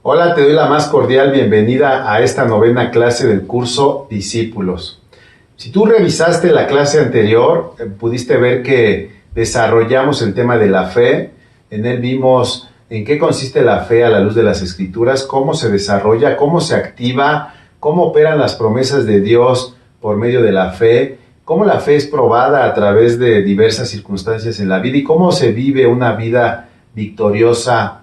Hola, te doy la más cordial bienvenida a esta novena clase del curso Discípulos. Si tú revisaste la clase anterior, pudiste ver que desarrollamos el tema de la fe. En él vimos en qué consiste la fe a la luz de las Escrituras, cómo se desarrolla, cómo se activa, cómo operan las promesas de Dios por medio de la fe, cómo la fe es probada a través de diversas circunstancias en la vida y cómo se vive una vida victoriosa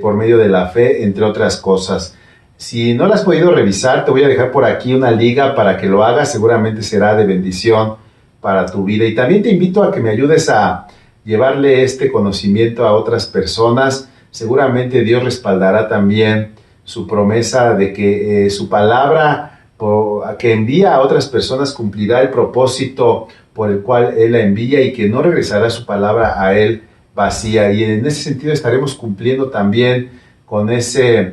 por medio de la fe, entre otras cosas. Si no la has podido revisar, te voy a dejar por aquí una liga para que lo hagas. Seguramente será de bendición para tu vida. Y también te invito a que me ayudes a llevarle este conocimiento a otras personas. Seguramente Dios respaldará también su promesa de que su palabra que envía a otras personas cumplirá el propósito por el cual Él la envía y que no regresará su palabra a Él vacía. Y en ese sentido estaremos cumpliendo también con esa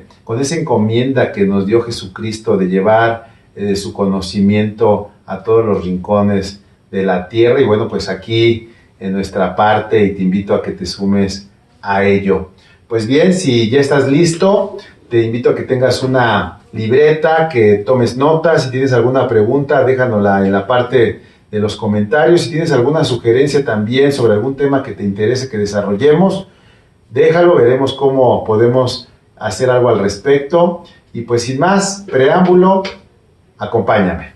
encomienda que nos dio Jesucristo de llevar su conocimiento a todos los rincones de la tierra. Y bueno, pues aquí en nuestra parte, y te invito a que te sumes a ello. Pues bien, si ya estás listo, te invito a que tengas una libreta, que tomes notas. Si tienes alguna pregunta, déjanosla en la parte de los comentarios. Si tienes alguna sugerencia también sobre algún tema que te interese que desarrollemos, déjalo, veremos cómo podemos hacer algo al respecto. Y pues sin más preámbulo, acompáñame.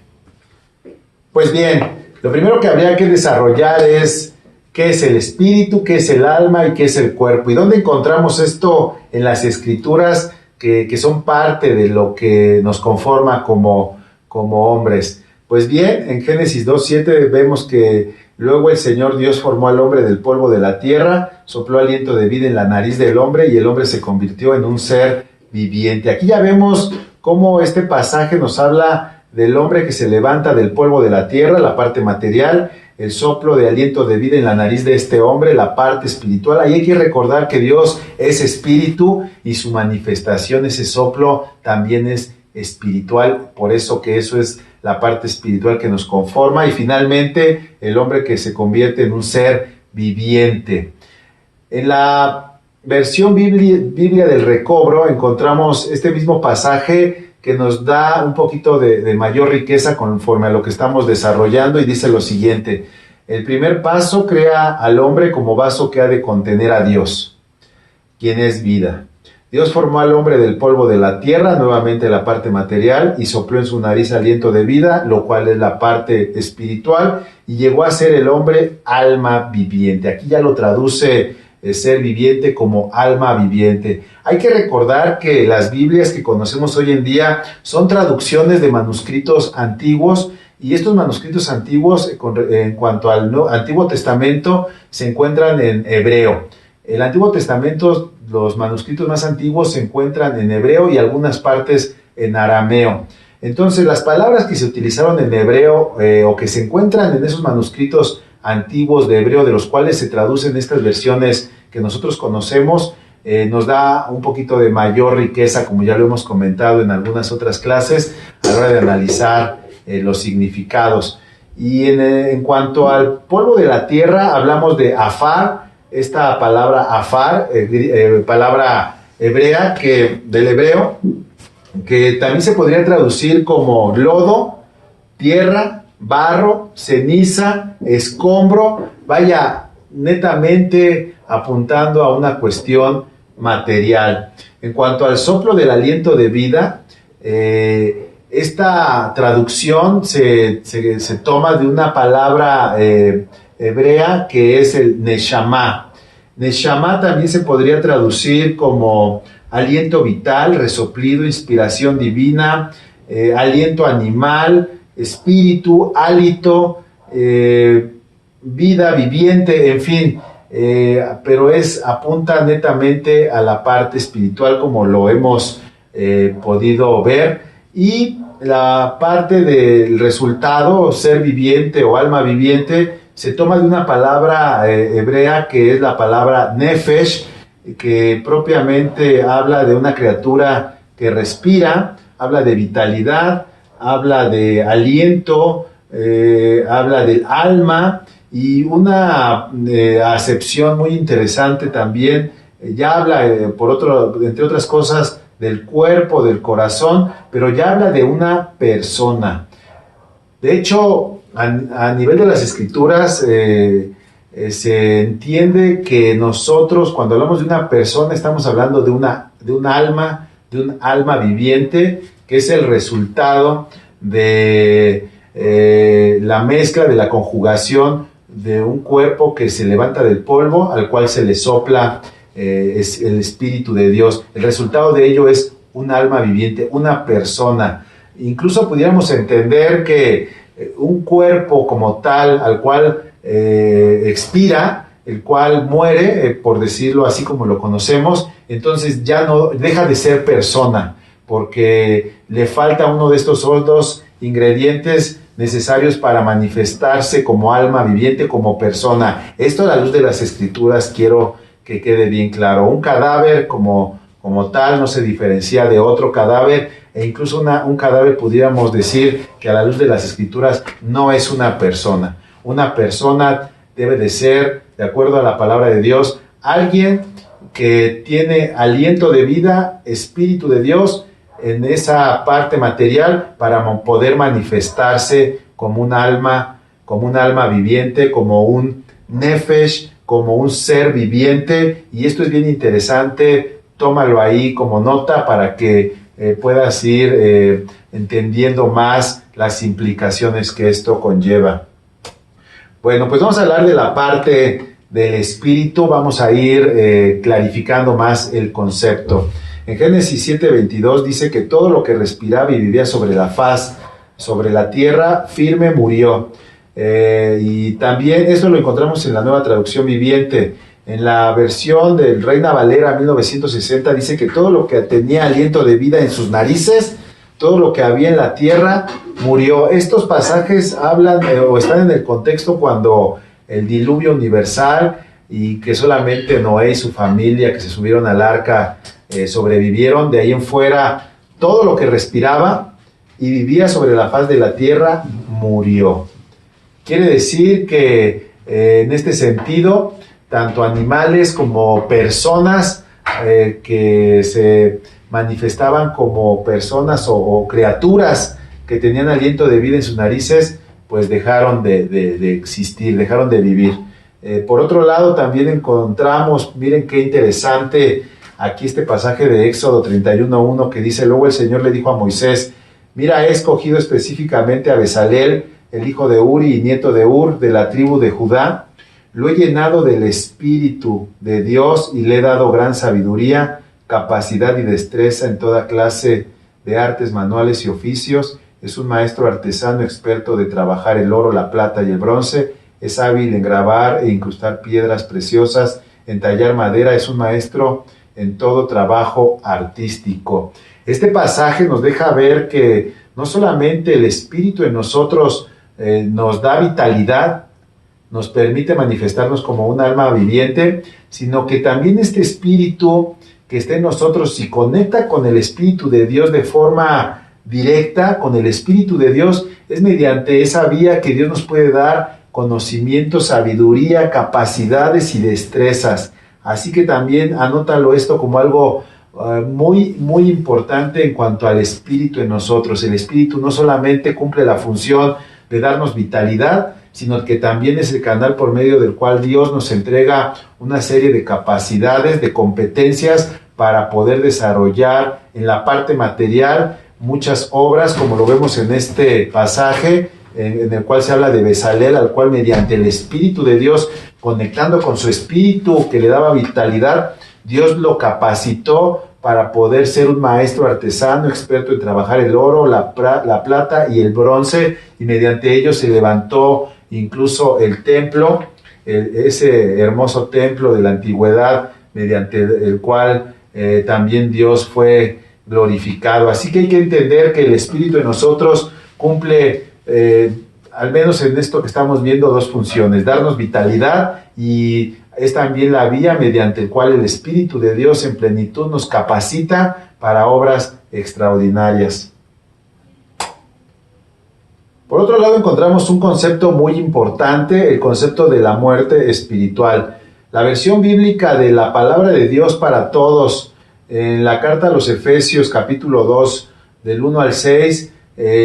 Pues bien, lo primero que habría que desarrollar es qué es el espíritu, qué es el alma y qué es el cuerpo. ¿Y dónde encontramos esto en las Escrituras que son parte de lo que nos conforma como hombres? Pues bien, en Génesis 2:7 vemos que luego el Señor Dios formó al hombre del polvo de la tierra, sopló aliento de vida en la nariz del hombre y el hombre se convirtió en un ser viviente. Aquí ya vemos cómo este pasaje nos habla del hombre que se levanta del polvo de la tierra, la parte material, el soplo de aliento de vida en la nariz de este hombre, la parte espiritual. Ahí hay que recordar que Dios es espíritu y su manifestación, ese soplo, también es espiritual, por eso que eso es la parte espiritual que nos conforma. Y finalmente el hombre que se convierte en un ser viviente. En la versión Biblia del Recobro encontramos este mismo pasaje que nos da un poquito de mayor riqueza conforme a lo que estamos desarrollando, y dice lo siguiente: el primer paso crea al hombre como vaso que ha de contener a Dios, quien es vida. Dios formó al hombre del polvo de la tierra, nuevamente la parte material, y sopló en su nariz aliento de vida, lo cual es la parte espiritual, y llegó a ser el hombre alma viviente. Aquí ya lo traduce ser viviente como alma viviente. Hay que recordar que las Biblias que conocemos hoy en día son traducciones de manuscritos antiguos, y estos manuscritos antiguos, en cuanto al Antiguo Testamento, se encuentran en hebreo. El Antiguo Testamento, los manuscritos más antiguos se encuentran en hebreo y algunas partes en arameo. Entonces, las palabras que se utilizaron en hebreo o que se encuentran en esos manuscritos antiguos de hebreo, de los cuales se traducen estas versiones que nosotros conocemos, nos da un poquito de mayor riqueza, como ya lo hemos comentado en algunas otras clases, a la hora de analizar los significados. Y en cuanto al polvo de la tierra, hablamos de afar. Esta palabra afar, palabra hebrea, del hebreo, que también se podría traducir como lodo, tierra, barro, ceniza, escombro, vaya, netamente apuntando a una cuestión material. En cuanto al soplo del aliento de vida, esta traducción se toma de una palabra hebrea que es el neshama. Neshama también se podría traducir como aliento vital, resoplido, inspiración divina, aliento animal, espíritu, hálito, vida viviente, en fin, pero apunta netamente a la parte espiritual, como lo hemos podido ver. Y la parte del resultado, ser viviente o alma viviente, se toma de una palabra hebrea que es la palabra nefesh, que propiamente habla de una criatura que respira, habla de vitalidad, habla de aliento, habla del alma, y una acepción muy interesante también, ya habla, entre otras cosas, del cuerpo, del corazón, pero ya habla de una persona. De hecho, a nivel de las escrituras, se entiende que nosotros, cuando hablamos de una persona, estamos hablando de un alma viviente, que es el resultado de la mezcla, de la conjugación de un cuerpo que se levanta del polvo, al cual se le sopla es el Espíritu de Dios. El resultado de ello es un alma viviente, una persona. Incluso pudiéramos entender que un cuerpo como tal, al cual expira, el cual muere, por decirlo así como lo conocemos, entonces ya no deja de ser persona, porque le falta uno de estos dos ingredientes necesarios para manifestarse como alma viviente, como persona. Esto a la luz de las escrituras quiero que quede bien claro. Un cadáver como tal no se diferencia de otro cadáver, e incluso un cadáver pudiéramos decir que a la luz de las escrituras no es una persona. Una persona debe de ser, de acuerdo a la palabra de Dios, alguien que tiene aliento de vida, espíritu de Dios en esa parte material para poder manifestarse como un alma viviente, como un nefesh, como un ser viviente. Y esto es bien interesante, tómalo ahí como nota para que puedas ir entendiendo más las implicaciones que esto conlleva. Bueno, pues vamos a hablar de la parte del espíritu, vamos a ir clarificando más el concepto. En Génesis 7:22 dice que todo lo que respiraba y vivía sobre la faz, sobre la tierra, firme murió. Y también esto lo encontramos en la Nueva Traducción Viviente. En la versión del Reina Valera 1960 dice que todo lo que tenía aliento de vida en sus narices, todo lo que había en la tierra, murió. Estos pasajes hablan o están en el contexto cuando el diluvio universal, y que solamente Noé y su familia que se subieron al arca sobrevivieron. De ahí en fuera, todo lo que respiraba y vivía sobre la faz de la tierra murió. Quiere decir que en este sentido, tanto animales como personas que se manifestaban como personas o criaturas que tenían aliento de vida en sus narices, pues dejaron de existir, dejaron de vivir. Por otro lado, también encontramos, miren qué interesante, aquí este pasaje de Éxodo 31:1 que dice: luego el Señor le dijo a Moisés, mira, he escogido específicamente a Bezalel, el hijo de Uri y nieto de Ur, de la tribu de Judá. Lo he llenado del Espíritu de Dios y le he dado gran sabiduría, capacidad y destreza en toda clase de artes manuales y oficios. Es un maestro artesano experto de trabajar el oro, la plata y el bronce. Es hábil en grabar e incrustar piedras preciosas, en tallar madera. Es un maestro en todo trabajo artístico. Este pasaje nos deja ver que no solamente el Espíritu en nosotros nos da vitalidad, nos permite manifestarnos como un alma viviente, sino que también este Espíritu que está en nosotros, si conecta con el Espíritu de Dios de forma directa, con el Espíritu de Dios, es mediante esa vía que Dios nos puede dar conocimiento, sabiduría, capacidades y destrezas. Así que también anótalo esto como algo muy, muy importante en cuanto al Espíritu en nosotros. El Espíritu no solamente cumple la función de darnos vitalidad, sino que también es el canal por medio del cual Dios nos entrega una serie de capacidades, de competencias para poder desarrollar en la parte material muchas obras, como lo vemos en este pasaje, en el cual se habla de Bezalel, al cual mediante el Espíritu de Dios, conectando con su Espíritu que le daba vitalidad, Dios lo capacitó para poder ser un maestro artesano, experto en trabajar el oro, la plata y el bronce, y mediante ello se levantó incluso el templo, ese hermoso templo de la antigüedad, mediante el cual también Dios fue glorificado. Así que hay que entender que el Espíritu en nosotros cumple, al menos en esto que estamos viendo, dos funciones: darnos vitalidad, y es también la vía mediante la cual el Espíritu de Dios en plenitud nos capacita para obras extraordinarias. Por otro lado, encontramos un concepto muy importante, el concepto de la muerte espiritual. La versión bíblica de la palabra de Dios para todos, en la carta a los Efesios, capítulo 2, del 1 al 6,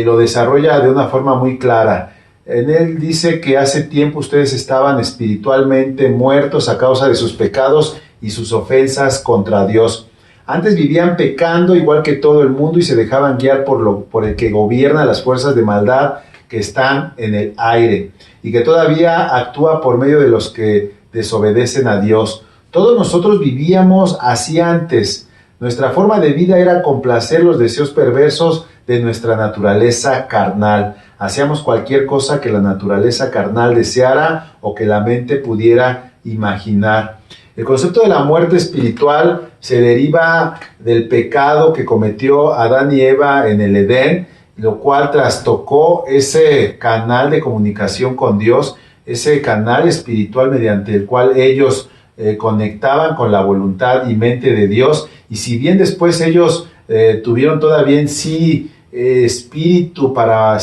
lo desarrolla de una forma muy clara. En él dice que hace tiempo ustedes estaban espiritualmente muertos a causa de sus pecados y sus ofensas contra Dios. Antes vivían pecando igual que todo el mundo y se dejaban guiar por el que gobierna las fuerzas de maldad que están en el aire y que todavía actúa por medio de los que desobedecen a Dios. Todos nosotros vivíamos así antes. Nuestra forma de vida era complacer los deseos perversos de nuestra naturaleza carnal. Hacíamos cualquier cosa que la naturaleza carnal deseara o que la mente pudiera imaginar. El concepto de la muerte espiritual se deriva del pecado que cometió Adán y Eva en el Edén, lo cual trastocó ese canal de comunicación con Dios, ese canal espiritual mediante el cual ellos conectaban con la voluntad y mente de Dios. Y si bien después ellos tuvieron todavía en sí espíritu para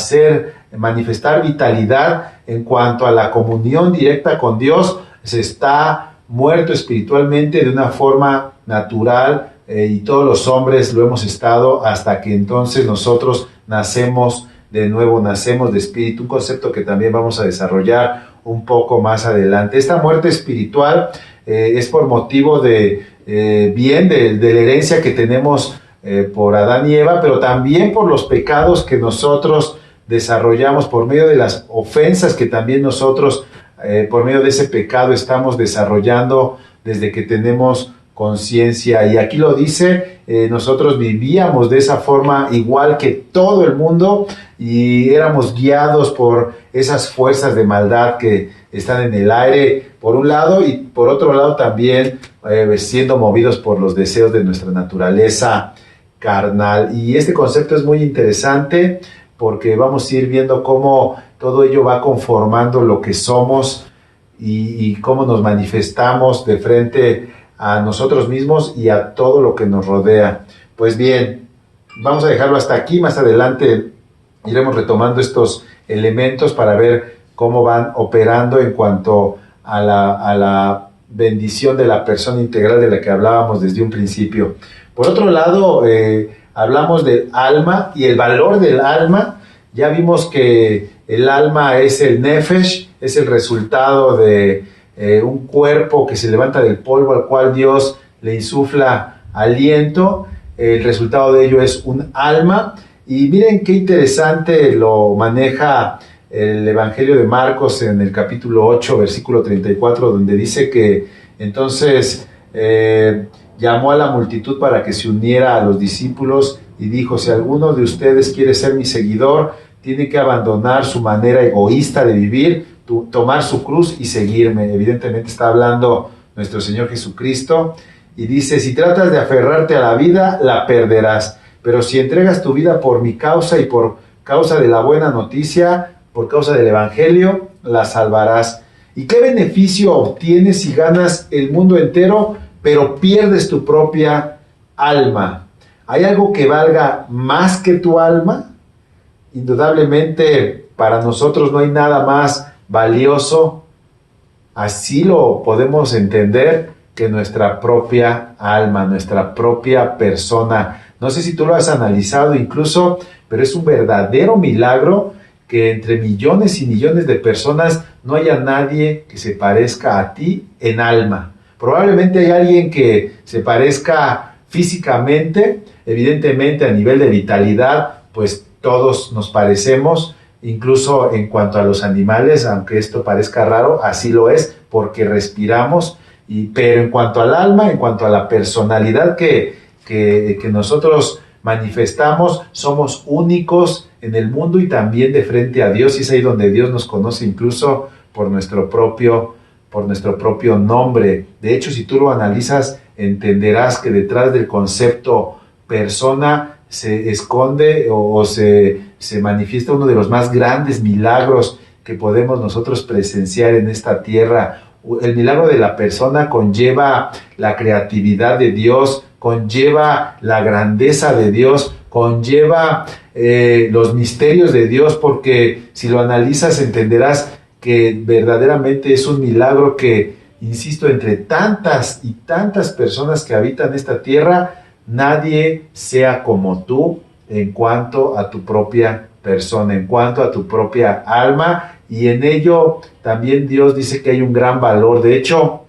manifestar vitalidad en cuanto a la comunión directa con Dios, se está muerto espiritualmente de una forma natural, y todos los hombres lo hemos estado hasta que entonces nosotros nacemos de nuevo, nacemos de espíritu, un concepto que también vamos a desarrollar un poco más adelante. Esta muerte espiritual es por motivo de la herencia que tenemos por Adán y Eva, pero también por los pecados que nosotros desarrollamos, por medio de las ofensas que también nosotros por medio de ese pecado estamos desarrollando desde que tenemos conciencia. Y aquí lo dice, nosotros vivíamos de esa forma igual que todo el mundo y éramos guiados por esas fuerzas de maldad que están en el aire por un lado y por otro lado también siendo movidos por los deseos de nuestra naturaleza carnal. Y este concepto es muy interesante porque vamos a ir viendo cómo todo ello va conformando lo que somos y cómo nos manifestamos de frente a nosotros mismos y a todo lo que nos rodea. Pues bien, vamos a dejarlo hasta aquí. Más adelante iremos retomando estos elementos para ver cómo van operando en cuanto a la bendición de la persona integral de la que hablábamos desde un principio. Por otro lado, hablamos del alma y el valor del alma. Ya vimos que el alma es el nefesh, es el resultado de un cuerpo que se levanta del polvo al cual Dios le insufla aliento. El resultado de ello es un alma. Y miren qué interesante lo maneja el Evangelio de Marcos en el capítulo 8, versículo 34, donde dice que entonces llamó a la multitud para que se uniera a los discípulos y dijo: si alguno de ustedes quiere ser mi seguidor, tiene que abandonar su manera egoísta de vivir, tomar su cruz y seguirme. Evidentemente está hablando nuestro Señor Jesucristo y dice: si tratas de aferrarte a la vida, la perderás, pero si entregas tu vida por mi causa y por causa de la buena noticia, por causa del Evangelio, la salvarás. ¿Y qué beneficio obtienes si ganas el mundo entero, pero pierdes tu propia alma? ¿Hay algo que valga más que tu alma? Indudablemente para nosotros no hay nada más valioso, así lo podemos entender, que nuestra propia alma, nuestra propia persona. No sé si tú lo has analizado incluso, pero es un verdadero milagro que entre millones y millones de personas no haya nadie que se parezca a ti en alma. Probablemente hay alguien que se parezca físicamente, evidentemente a nivel de vitalidad, pues todos nos parecemos, incluso en cuanto a los animales, aunque esto parezca raro, así lo es, porque respiramos, pero en cuanto al alma, en cuanto a la personalidad que nosotros manifestamos, somos únicos en el mundo y también de frente a Dios, y es ahí donde Dios nos conoce incluso por nuestro propio nombre. De hecho, si tú lo analizas, entenderás que detrás del concepto persona se esconde o se manifiesta uno de los más grandes milagros que podemos nosotros presenciar en esta tierra. El milagro de la persona conlleva la creatividad de Dios, conlleva la grandeza de Dios, conlleva los misterios de Dios, porque si lo analizas entenderás que verdaderamente es un milagro que, insisto, entre tantas y tantas personas que habitan esta tierra, nadie sea como tú en cuanto a tu propia persona, en cuanto a tu propia alma, y en ello también Dios dice que hay un gran valor. De hecho,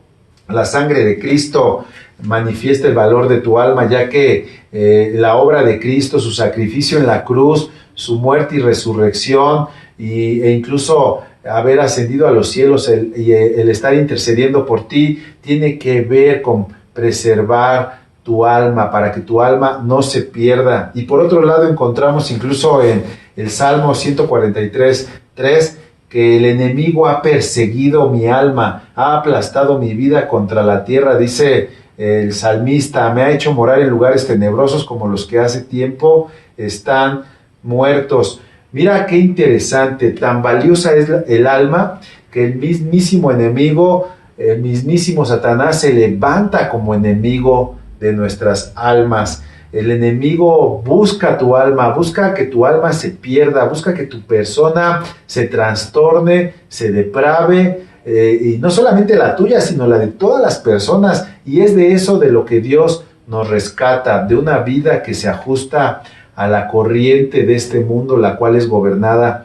la sangre de Cristo manifiesta el valor de tu alma, ya que la obra de Cristo, su sacrificio en la cruz, su muerte y resurrección, e incluso haber ascendido a los cielos, el estar intercediendo por ti, tiene que ver con preservar tu alma, para que tu alma no se pierda. Y por otro lado encontramos incluso en el Salmo 143:3, que el enemigo ha perseguido mi alma, ha aplastado mi vida contra la tierra. Dice el salmista: me ha hecho morar en lugares tenebrosos como los que hace tiempo están muertos. Mira qué interesante, tan valiosa es el alma, que el mismísimo enemigo, el mismísimo Satanás se levanta como enemigo de nuestras almas. El enemigo busca tu alma, busca que tu alma se pierda, busca que tu persona se trastorne, se deprave, y no solamente la tuya, sino la de todas las personas. Y es de eso de lo que Dios nos rescata, de una vida que se ajusta a la corriente de este mundo, la cual es gobernada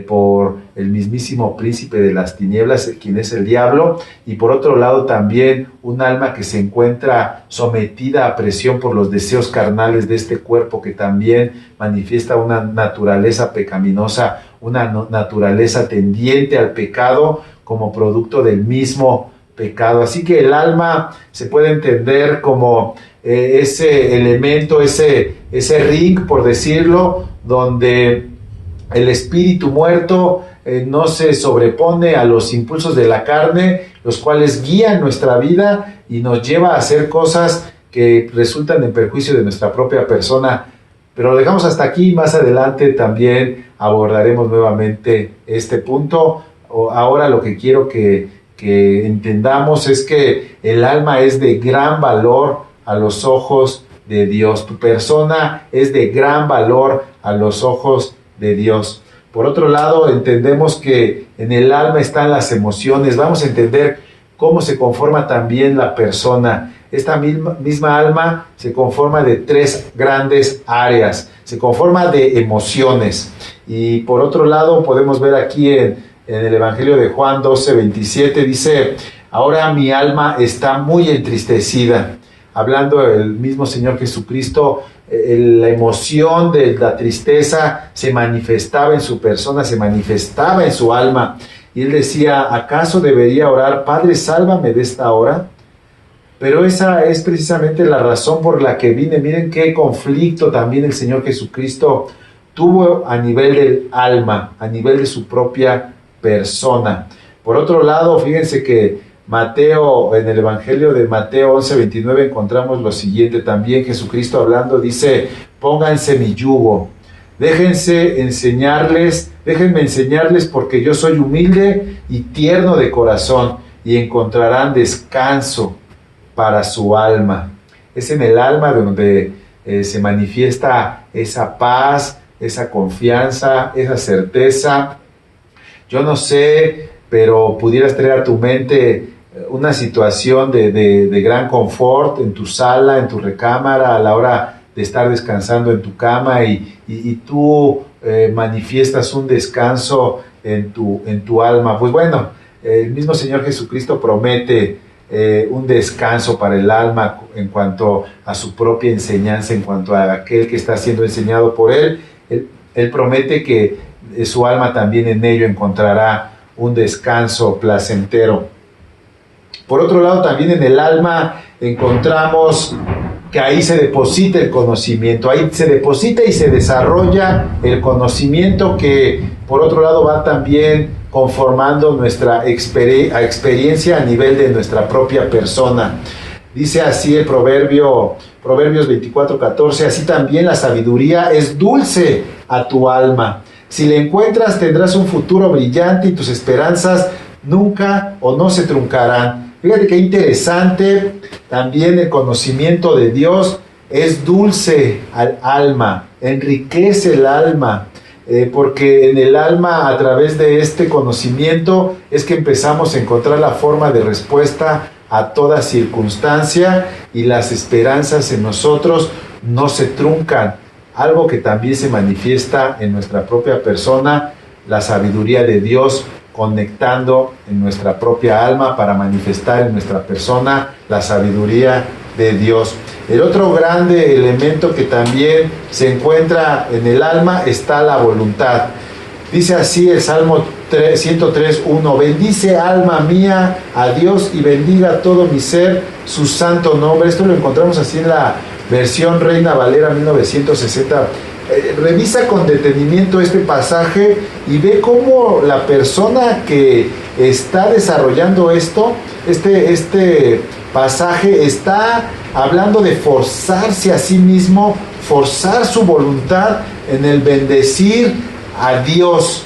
por el mismísimo príncipe de las tinieblas, quien es el diablo, y por otro lado también un alma que se encuentra sometida a presión por los deseos carnales de este cuerpo, que también manifiesta una naturaleza pecaminosa, una naturaleza tendiente al pecado como producto del mismo pecado. Así que el alma se puede entender como ese elemento, ese ring, por decirlo, donde el espíritu muerto no se sobrepone a los impulsos de la carne, los cuales guían nuestra vida y nos lleva a hacer cosas que resultan en perjuicio de nuestra propia persona. Pero lo dejamos hasta aquí. Más adelante también abordaremos nuevamente este punto. Ahora lo que quiero que entendamos es que el alma es de gran valor a los ojos de Dios. Tu persona es de gran valor a los ojos de Dios. Por otro lado, entendemos que en el alma están las emociones. Vamos a entender cómo se conforma también la persona. Esta misma alma se conforma de tres grandes áreas. Se conforma de emociones. Y por otro lado, podemos ver aquí en el Evangelio de Juan 12:27, dice: ahora mi alma está muy entristecida. Hablando el mismo Señor Jesucristo, la emoción de la tristeza se manifestaba en su persona, se manifestaba en su alma. Y él decía: ¿acaso debería orar, Padre, sálvame de esta hora? Pero esa es precisamente la razón por la que vine. Miren qué conflicto también el Señor Jesucristo tuvo a nivel del alma, a nivel de su propia persona. Por otro lado, fíjense que Mateo, en el Evangelio de Mateo 11:29 encontramos lo siguiente también. Jesucristo hablando dice: pónganse mi yugo, déjenme enseñarles, porque yo soy humilde y tierno de corazón, y encontrarán descanso para su alma. Es en el alma donde se manifiesta esa paz, esa confianza, esa certeza. Yo no sé, pero pudieras traer a tu mente una situación de gran confort en tu sala, en tu recámara, a la hora de estar descansando en tu cama, y tú manifiestas un descanso en tu alma. Pues bueno, el mismo Señor Jesucristo promete un descanso para el alma en cuanto a su propia enseñanza, en cuanto a aquel que está siendo enseñado por Él. Él promete que su alma también en ello encontrará un descanso placentero. Por otro lado, también en el alma encontramos que ahí se deposita el conocimiento, ahí se deposita y se desarrolla el conocimiento, que por otro lado va también conformando nuestra experiencia a nivel de nuestra propia persona. Dice así el Proverbios 24:14: así también la sabiduría es dulce a tu alma. Si la encuentras, tendrás un futuro brillante y tus esperanzas nunca o no se truncarán. Fíjate qué interesante también el conocimiento de Dios es dulce al alma, enriquece el alma, porque en el alma, a través de este conocimiento, es que empezamos a encontrar la forma de respuesta a toda circunstancia, y las esperanzas en nosotros no se truncan. Algo que también se manifiesta en nuestra propia persona, la sabiduría de Dios conectando en nuestra propia alma para manifestar en nuestra persona la sabiduría de Dios. El otro grande elemento que también se encuentra en el alma está la voluntad. Dice así el Salmo 103:1: bendice alma mía a Dios y bendiga todo mi ser su santo nombre. Esto lo encontramos así en la versión Reina Valera 1960. Revisa con detenimiento este pasaje y ve cómo la persona que está desarrollando este pasaje está hablando de forzarse a sí mismo, forzar su voluntad en el bendecir a Dios.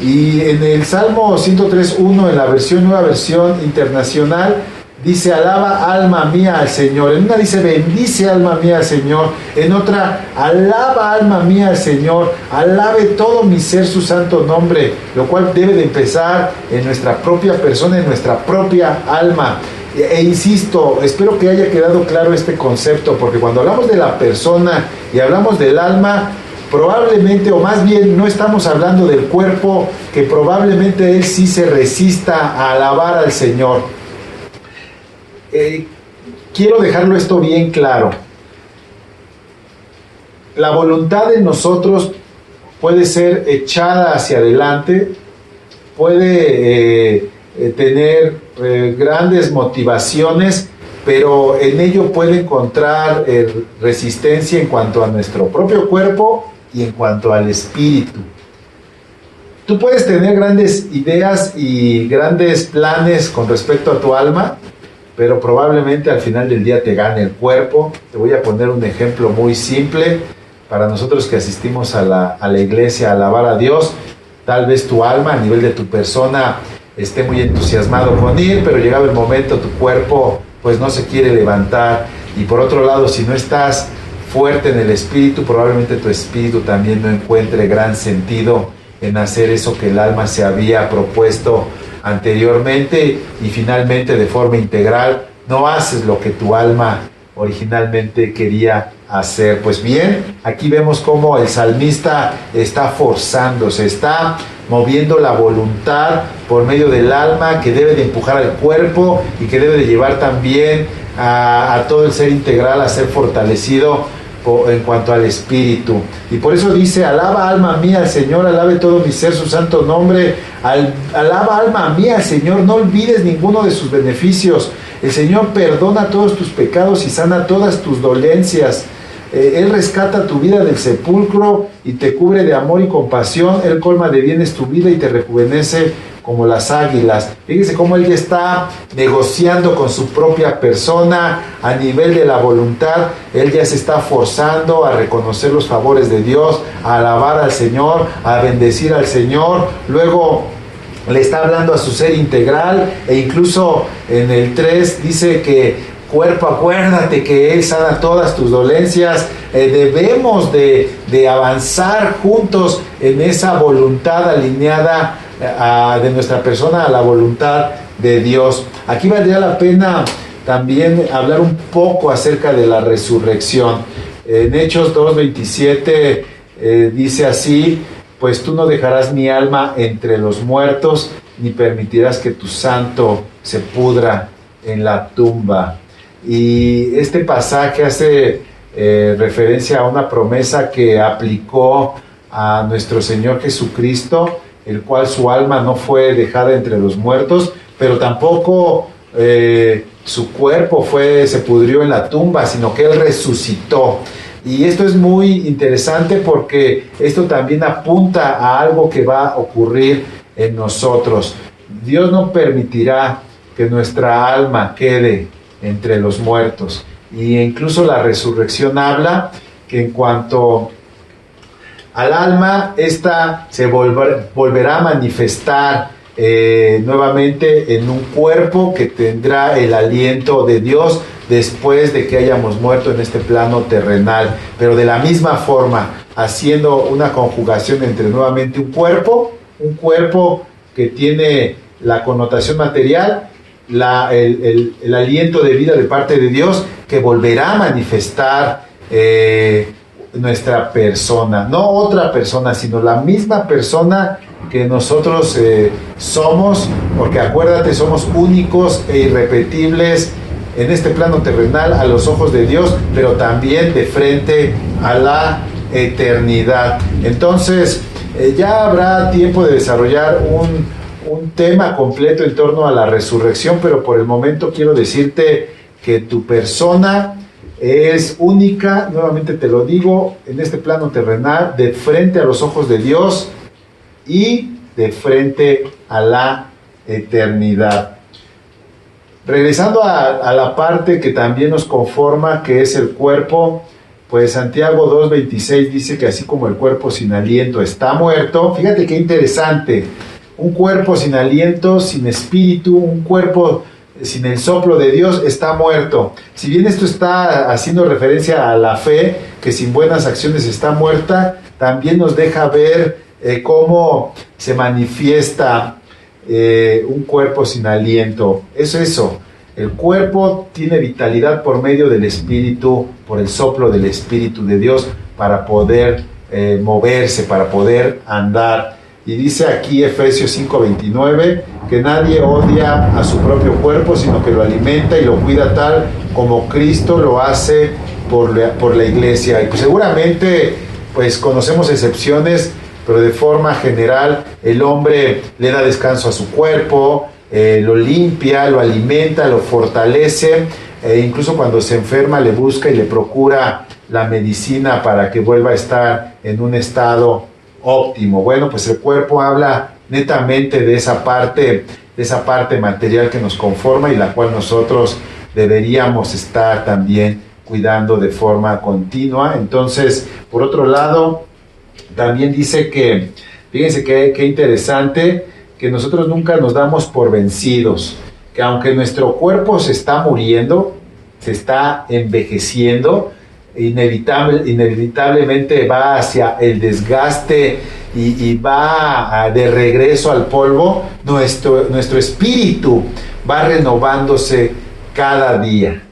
Y en el Salmo 103:1, en la nueva versión internacional, dice: alaba alma mía al Señor. En una dice: bendice alma mía al Señor. En otra: alaba alma mía al Señor. Alabe todo mi ser su santo nombre. Lo cual debe de empezar en nuestra propia persona, en nuestra propia alma. E insisto, espero que haya quedado claro este concepto, porque cuando hablamos de la persona y hablamos del alma, probablemente, o más bien, no estamos hablando del cuerpo, que probablemente él sí se resista a alabar al Señor. Quiero dejarlo esto bien claro. La voluntad de nosotros puede ser echada hacia adelante, puede tener grandes motivaciones, pero en ello puede encontrar resistencia en cuanto a nuestro propio cuerpo y en cuanto al espíritu. Tú puedes tener grandes ideas y grandes planes con respecto a tu alma, pero probablemente al final del día te gane el cuerpo. Te voy a poner un ejemplo muy simple para nosotros que asistimos a la iglesia a alabar a Dios. Tal vez tu alma, a nivel de tu persona, esté muy entusiasmado con ir, pero llegado el momento tu cuerpo pues no se quiere levantar. Y por otro lado, si no estás fuerte en el espíritu, probablemente tu espíritu también no encuentre gran sentido en hacer eso que el alma se había propuesto anteriormente, y finalmente de forma integral no haces lo que tu alma originalmente quería hacer. Pues bien, aquí vemos cómo el salmista está forzándose, está moviendo la voluntad por medio del alma, que debe de empujar al cuerpo y que debe de llevar también a todo el ser integral a ser fortalecido en cuanto al espíritu. Y por eso dice: alaba alma mía al Señor, alabe todo mi ser su santo nombre. Alaba alma mía al Señor, no olvides ninguno de sus beneficios. El Señor perdona todos tus pecados y sana todas tus dolencias. Él rescata tu vida del sepulcro y te cubre de amor y compasión. Él colma de bienes tu vida y te rejuvenece como las águilas. Fíjese cómo él ya está negociando con su propia persona a nivel de la voluntad. Él ya se está forzando a reconocer los favores de Dios, a alabar al Señor, a bendecir al Señor. Luego le está hablando a su ser integral, e incluso en el 3 dice que: cuerpo, acuérdate que Él sana todas tus dolencias. Debemos de avanzar juntos en esa voluntad alineada de nuestra persona a la voluntad de Dios. Aquí valdría la pena también hablar un poco acerca de la resurrección. En Hechos 2:27 dice así: pues tú no dejarás mi alma entre los muertos, ni permitirás que tu santo se pudra en la tumba. Y este pasaje hace referencia a una promesa que aplicó a nuestro Señor Jesucristo, el cual su alma no fue dejada entre los muertos, pero tampoco su cuerpo se pudrió en la tumba, sino que Él resucitó. Y esto es muy interesante porque esto también apunta a algo que va a ocurrir en nosotros. Dios no permitirá que nuestra alma quede entre los muertos. Y incluso la resurrección habla que en cuanto al alma, esta se volverá a manifestar nuevamente en un cuerpo que tendrá el aliento de Dios después de que hayamos muerto en este plano terrenal, pero de la misma forma, haciendo una conjugación entre nuevamente un cuerpo que tiene la connotación material, el aliento de vida de parte de Dios que volverá a manifestar nuestra persona, no otra persona, sino la misma persona que nosotros somos, porque acuérdate, somos únicos e irrepetibles en este plano terrenal a los ojos de Dios, pero también de frente a la eternidad. Entonces, ya habrá tiempo de desarrollar un tema completo en torno a la resurrección, pero por el momento quiero decirte que tu persona es única, nuevamente te lo digo, en este plano terrenal, de frente a los ojos de Dios y de frente a la eternidad. Regresando a la parte que también nos conforma, que es el cuerpo, pues Santiago 2:26 dice que así como el cuerpo sin aliento está muerto, fíjate qué interesante, un cuerpo sin aliento, sin espíritu, un cuerpo sin el soplo de Dios está muerto. Si bien esto está haciendo referencia a la fe, que sin buenas acciones está muerta, también nos deja ver cómo se manifiesta un cuerpo sin aliento. Es eso, el cuerpo tiene vitalidad por medio del Espíritu, por el soplo del Espíritu de Dios, para poder moverse, para poder andar. Y dice aquí Efesios 5:29 que nadie odia a su propio cuerpo, sino que lo alimenta y lo cuida tal como Cristo lo hace por la iglesia. Y pues seguramente pues conocemos excepciones, pero de forma general el hombre le da descanso a su cuerpo, lo limpia, lo alimenta, lo fortalece, incluso cuando se enferma le busca y le procura la medicina para que vuelva a estar en un estado óptimo. Bueno, pues el cuerpo habla netamente de esa parte material que nos conforma y la cual nosotros deberíamos estar también cuidando de forma continua. Entonces, por otro lado, también dice que, fíjense qué interesante, que nosotros nunca nos damos por vencidos, que aunque nuestro cuerpo se está muriendo, se está envejeciendo, inevitablemente va hacia el desgaste y va de regreso al polvo, nuestro espíritu va renovándose cada día.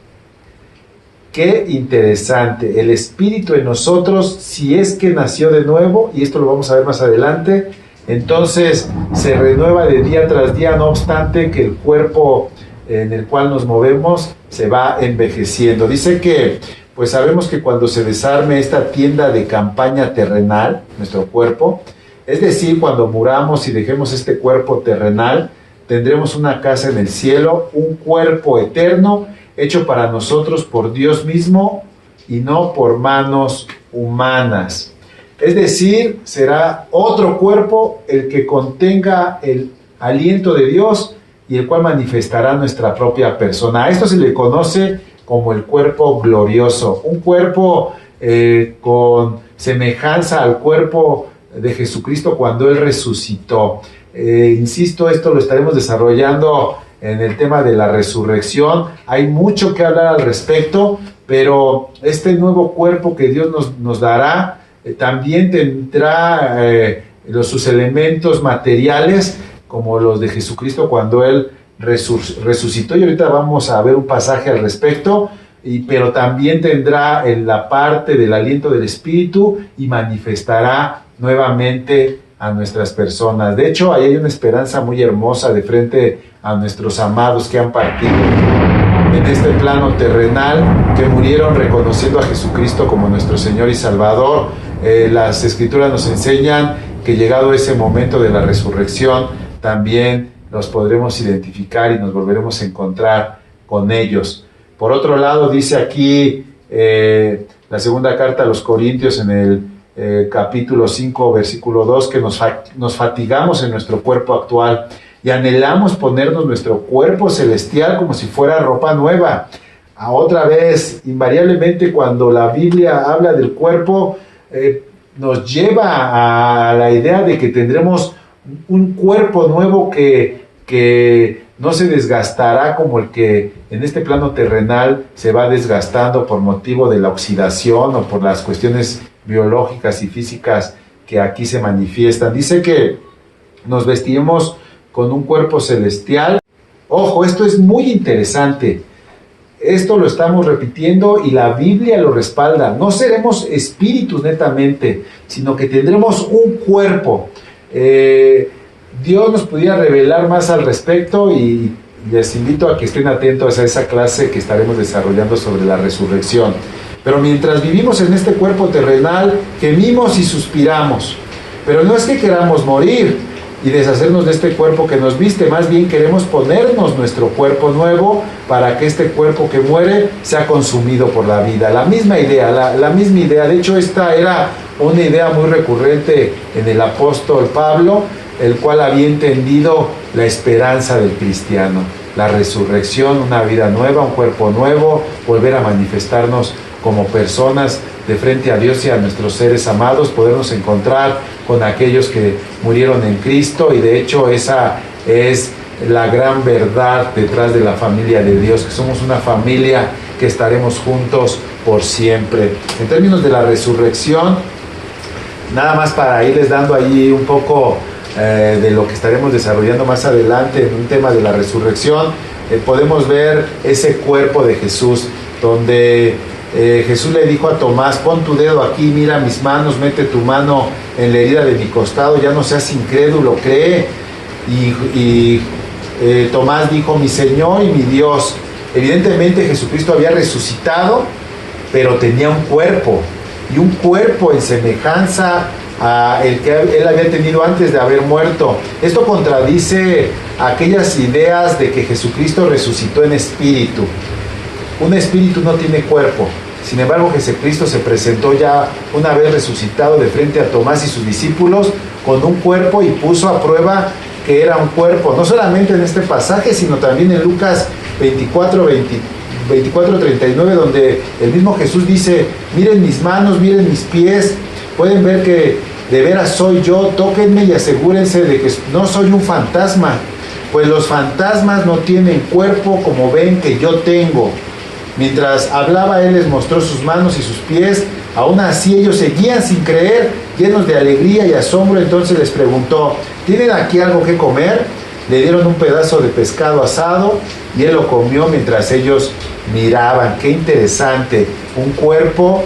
Qué interesante, el espíritu en nosotros, si es que nació de nuevo, y esto lo vamos a ver más adelante, entonces se renueva de día tras día, no obstante que el cuerpo en el cual nos movemos se va envejeciendo. Dice que pues sabemos que cuando se desarme esta tienda de campaña terrenal, nuestro cuerpo, es decir, cuando muramos y dejemos este cuerpo terrenal, tendremos una casa en el cielo, un cuerpo eterno, hecho para nosotros por Dios mismo y no por manos humanas. Es decir, será otro cuerpo el que contenga el aliento de Dios y el cual manifestará nuestra propia persona. A esto se le conoce como el cuerpo glorioso, un cuerpo con semejanza al cuerpo de Jesucristo cuando Él resucitó. Insisto, esto lo estaremos desarrollando en el tema de la resurrección. Hay mucho que hablar al respecto, pero este nuevo cuerpo que Dios nos dará también tendrá sus elementos materiales como los de Jesucristo cuando Él resucitó, y ahorita vamos a ver un pasaje al respecto, pero también tendrá en la parte del aliento del Espíritu y manifestará nuevamente a nuestras personas. De hecho, ahí hay una esperanza muy hermosa de frente a nuestros amados que han partido en este plano terrenal, que murieron reconociendo a Jesucristo como nuestro Señor y Salvador. Las Escrituras nos enseñan que llegado ese momento de la resurrección, también los podremos identificar y nos volveremos a encontrar con ellos. Por otro lado, dice aquí la segunda carta a los Corintios en el capítulo 5, versículo 2, que nos fatigamos en nuestro cuerpo actual y anhelamos ponernos nuestro cuerpo celestial como si fuera ropa nueva. Otra vez, invariablemente cuando la Biblia habla del cuerpo, nos lleva a la idea de que tendremos un cuerpo nuevo que no se desgastará como el que en este plano terrenal se va desgastando por motivo de la oxidación o por las cuestiones biológicas y físicas que aquí se manifiestan. Dice que nos vestimos con un cuerpo celestial. Ojo, esto es muy interesante. Esto lo estamos repitiendo y la Biblia lo respalda. No seremos espíritus netamente, sino que tendremos un cuerpo. Dios nos pudiera revelar más al respecto y les invito a que estén atentos a esa clase que estaremos desarrollando sobre la resurrección. Pero mientras vivimos en este cuerpo terrenal, gemimos y suspiramos. Pero no es que queramos morir y deshacernos de este cuerpo que nos viste, más bien queremos ponernos nuestro cuerpo nuevo para que este cuerpo que muere sea consumido por la vida. La misma idea, la misma idea. De hecho, esta era una idea muy recurrente en el apóstol Pablo, el cual había entendido la esperanza del cristiano, la resurrección, una vida nueva, un cuerpo nuevo, volver a manifestarnos como personas de frente a Dios y a nuestros seres amados, podernos encontrar con aquellos que murieron en Cristo. Y de hecho esa es la gran verdad detrás de la familia de Dios, que somos una familia que estaremos juntos por siempre. En términos de la resurrección, nada más para irles dando ahí un poco de lo que estaremos desarrollando más adelante en un tema de la resurrección, podemos ver ese cuerpo de Jesús, donde Jesús le dijo a Tomás: pon tu dedo aquí, mira mis manos, mete tu mano en la herida de mi costado, ya no seas incrédulo, cree. Y Tomás dijo: mi Señor y mi Dios. Evidentemente Jesucristo había resucitado, pero tenía un cuerpo, y un cuerpo en semejanza a el que él había tenido antes de haber muerto. Esto contradice aquellas ideas de que Jesucristo resucitó en espíritu. Un espíritu no tiene cuerpo. Sin embargo, Jesucristo se presentó ya una vez resucitado de frente a Tomás y sus discípulos con un cuerpo y puso a prueba que era un cuerpo. No solamente en este pasaje, sino también en Lucas 24:39, donde el mismo Jesús dice: miren mis manos, miren mis pies, pueden ver que de veras soy yo, tóquenme y asegúrense de que no soy un fantasma, pues los fantasmas no tienen cuerpo como ven que yo tengo. Mientras hablaba, él les mostró sus manos y sus pies. Aún así ellos seguían sin creer, llenos de alegría y asombro. Entonces les preguntó: ¿tienen aquí algo que comer? Le dieron un pedazo de pescado asado y él lo comió mientras ellos miraban. Qué interesante, un cuerpo,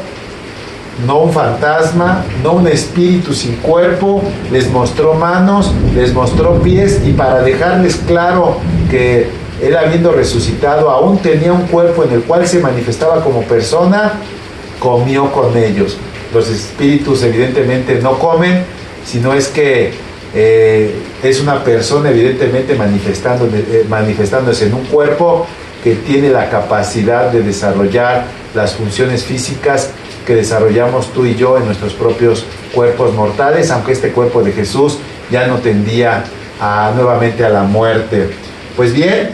no un fantasma, no un espíritu sin cuerpo. Les mostró manos, les mostró pies, y para dejarles claro que él, habiendo resucitado, aún tenía un cuerpo en el cual se manifestaba como persona, comió con ellos. Los espíritus evidentemente no comen, sino es que es una persona evidentemente manifestándose en un cuerpo que tiene la capacidad de desarrollar las funciones físicas que desarrollamos tú y yo en nuestros propios cuerpos mortales, aunque este cuerpo de Jesús ya no tendía nuevamente a la muerte. Pues bien,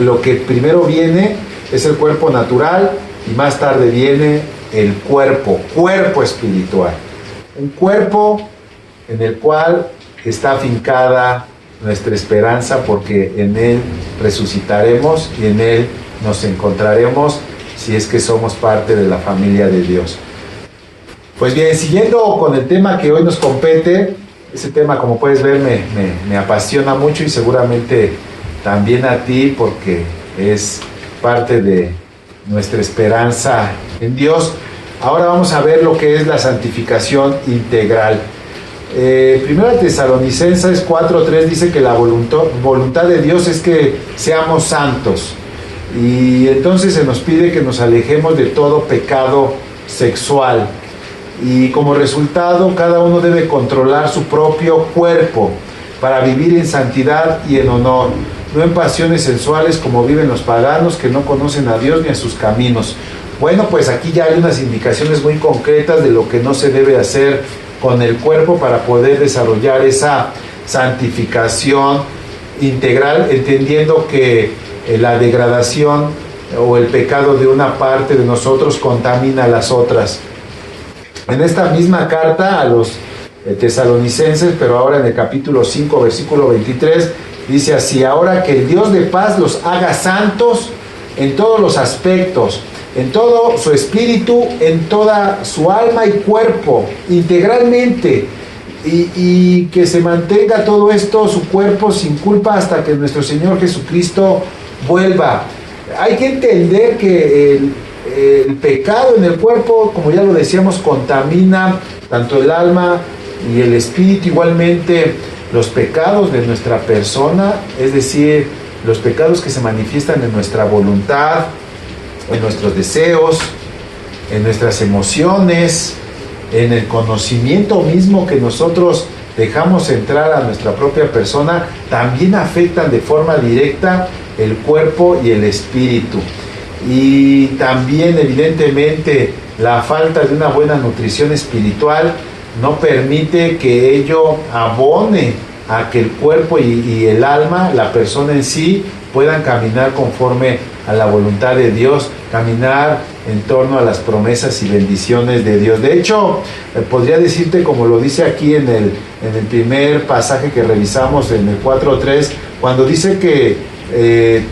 lo que primero viene es el cuerpo natural y más tarde viene el cuerpo espiritual. Un cuerpo en el cual está afincada nuestra esperanza, porque en él resucitaremos y en él nos encontraremos si es que somos parte de la familia de Dios. Pues bien, siguiendo con el tema que hoy nos compete, ese tema, como puedes ver, me apasiona mucho, y seguramente también a ti, porque es parte de nuestra esperanza en Dios. Ahora vamos a ver lo que es la santificación integral. Primera Tesalonicenses 4:3 dice que la voluntad de Dios es que seamos santos, y entonces se nos pide que nos alejemos de todo pecado sexual, y como resultado cada uno debe controlar su propio cuerpo para vivir en santidad y en honor, no en pasiones sensuales como viven los paganos que no conocen a Dios ni a sus caminos. Bueno, pues aquí ya hay unas indicaciones muy concretas de lo que no se debe hacer con el cuerpo para poder desarrollar esa santificación integral, entendiendo que la degradación o el pecado de una parte de nosotros contamina a las otras. En esta misma carta a los Tesalonicenses, pero ahora en el capítulo 5, versículo 23, dice así: ahora que el Dios de paz los haga santos en todos los aspectos, en todo su espíritu, en toda su alma y cuerpo, integralmente, y que se mantenga todo esto, su cuerpo, sin culpa hasta que nuestro Señor Jesucristo vuelva. Hay que entender que el pecado en el cuerpo, como ya lo decíamos, contamina tanto el alma y el espíritu. Igualmente los pecados de nuestra persona, es decir, los pecados que se manifiestan en nuestra voluntad, en nuestros deseos, en nuestras emociones, en el conocimiento mismo que nosotros dejamos entrar a nuestra propia persona, también afectan de forma directa el cuerpo y el espíritu. Y también, evidentemente, la falta de una buena nutrición espiritual no permite que ello abone a que el cuerpo y el alma, la persona en sí, puedan caminar conforme a la voluntad de Dios, caminar en torno a las promesas y bendiciones de Dios. De hecho, podría decirte, como lo dice aquí en el primer pasaje que revisamos, en el 4.3, cuando dice que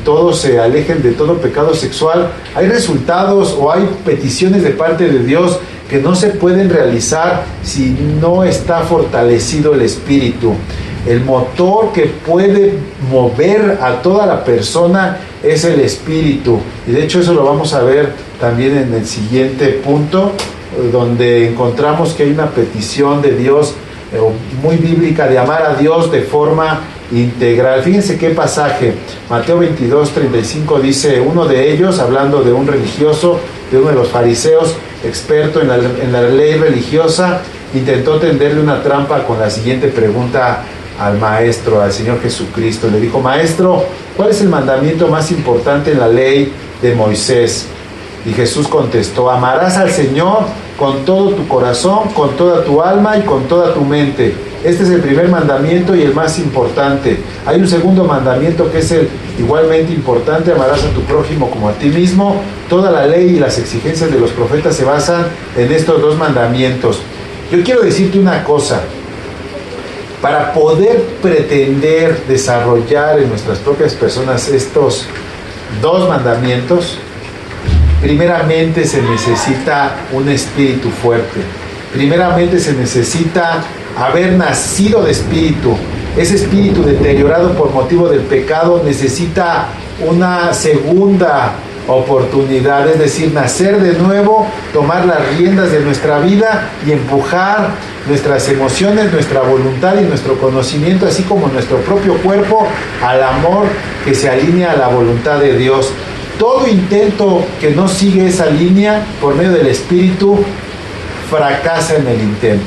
todos se alejen de todo pecado sexual, hay resultados o hay peticiones de parte de Dios que no se pueden realizar si no está fortalecido el espíritu. El motor que puede mover a toda la persona es el espíritu, y de hecho eso lo vamos a ver también en el siguiente punto, donde encontramos que hay una petición de Dios muy bíblica de amar a Dios de forma integral. Fíjense qué pasaje, Mateo 22:35 dice: uno de ellos, hablando de un religioso, de uno de los fariseos, experto en la ley religiosa, intentó tenderle una trampa con la siguiente pregunta al maestro, al Señor Jesucristo. Le dijo: maestro, ¿cuál es el mandamiento más importante en la ley de Moisés? Y Jesús contestó: amarás al Señor con todo tu corazón, con toda tu alma y con toda tu mente. Este es el primer mandamiento y el más importante. Hay un segundo mandamiento que es el igualmente importante: amarás a tu prójimo como a ti mismo. Toda la ley y las exigencias de los profetas se basan en estos dos mandamientos. Yo quiero decirte una cosa: para poder pretender desarrollar en nuestras propias personas estos dos mandamientos, primeramente se necesita un espíritu fuerte. Primeramente se necesita haber nacido de espíritu. Ese espíritu deteriorado por motivo del pecado necesita una segunda oportunidad, es decir, nacer de nuevo, tomar las riendas de nuestra vida y empujar nuestras emociones, nuestra voluntad y nuestro conocimiento, así como nuestro propio cuerpo, al amor que se alinea a la voluntad de Dios. Todo intento que no sigue esa línea por medio del espíritu fracasa en el intento,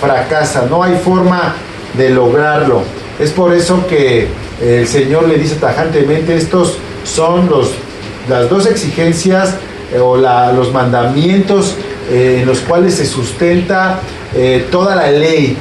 fracasa, no hay forma de lograrlo. Es por eso que el Señor le dice tajantemente: estos son las dos exigencias los mandamientos en los cuales se sustenta toda la ley.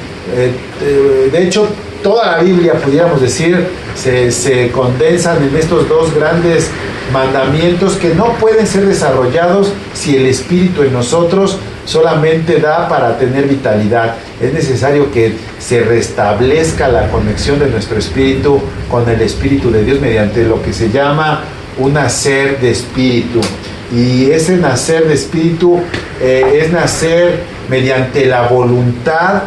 De hecho, toda la Biblia, pudiéramos decir, se condensan en estos dos grandes mandamientos que no pueden ser desarrollados si el Espíritu en nosotros solamente da para tener vitalidad. Es necesario que se restablezca la conexión de nuestro espíritu con el Espíritu de Dios mediante lo que se llama un nacer de espíritu. Y ese nacer de espíritu es nacer mediante la voluntad,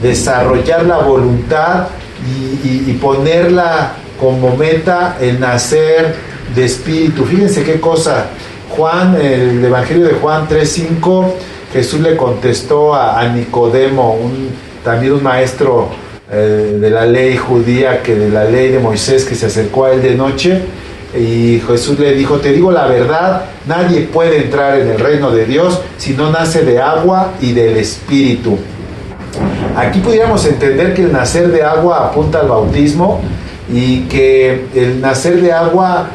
desarrollar la voluntad y ponerla como meta el nacer de espíritu. Fíjense qué cosa. Juan, el Evangelio de Juan 3:5, Jesús le contestó a Nicodemo, también un maestro de la ley judía, que de la ley de Moisés, que se acercó a él de noche, y Jesús le dijo: te digo la verdad, nadie puede entrar en el reino de Dios si no nace de agua y del Espíritu. Aquí pudiéramos entender que el nacer de agua apunta al bautismo, y que el nacer de agua,